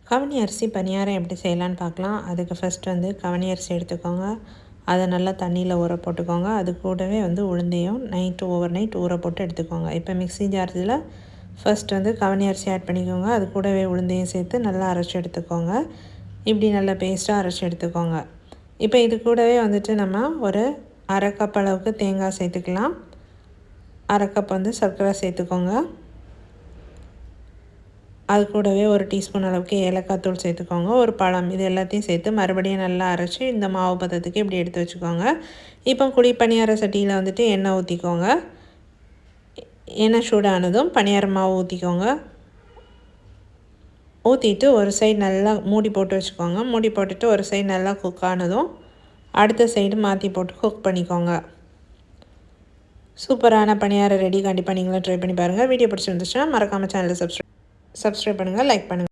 கவனி அரிசி பணியாரம் எப்படி செய்யலான்னு பார்க்கலாம். அதுக்கு ஃபஸ்ட்டு வந்து கவனி அரிசி எடுத்துக்கோங்க. அதை நல்லா தண்ணியில் ஊற போட்டுக்கோங்க. அது கூடவே வந்து உளுந்தையும் ஓவர் நைட் ஊற போட்டு எடுத்துக்கோங்க. இப்போ மிக்ஸி ஜார்ஸில் ஃபஸ்ட் வந்து கவனி அரிசி ஆட் பண்ணிக்கோங்க. அது கூடவே உளுந்தையும் சேர்த்து நல்லா அரைச்சி எடுத்துக்கோங்க. இப்படி நல்லா பேஸ்ட்டாக அரைச்சி எடுத்துக்கோங்க. இப்போ இது கூடவே வந்துட்டு நம்ம ஒரு அரை கப் அளவுக்கு தேங்காய் சேர்த்துக்கலாம். அரை கப் வந்து சர்க்கரை சேர்த்துக்கோங்க. அது கூடவே ஒரு டீஸ்பூன் அளவுக்கு ஏலக்காய் தூள் சேர்த்துக்கோங்க. ஒரு பழம், இது எல்லாத்தையும் சேர்த்து மறுபடியும் நல்லா அரைச்சி இந்த மாவு பதத்துக்கு இப்படி எடுத்து வச்சுக்கோங்க. இப்போ குழி பணியார சட்டியில் வந்துட்டு எண்ணெய் ஊற்றிக்கோங்க. எண்ணெய் சூடானதும் பணியார மாவு ஊற்றிக்கோங்க. ஊற்றிட்டு ஒரு சைடு நல்லா மூடி போட்டு வச்சுக்கோங்க. மூடி போட்டுட்டு ஒரு சைடு நல்லா குக் ஆனதும் அடுத்த சைடு மாற்றி போட்டு குக் பண்ணிக்கோங்க. சூப்பரான பணியாரம் ரெடி. கண்டிப்பாக நீங்களும் ட்ரை பண்ணி பாருங்கள். வீடியோ பிடிச்சிருந்துச்சுன்னா மறக்காமல் சேனலை சப்ஸ்கிரைப் பண்ணுங்கள், லைக் பண்ணுங்கள்.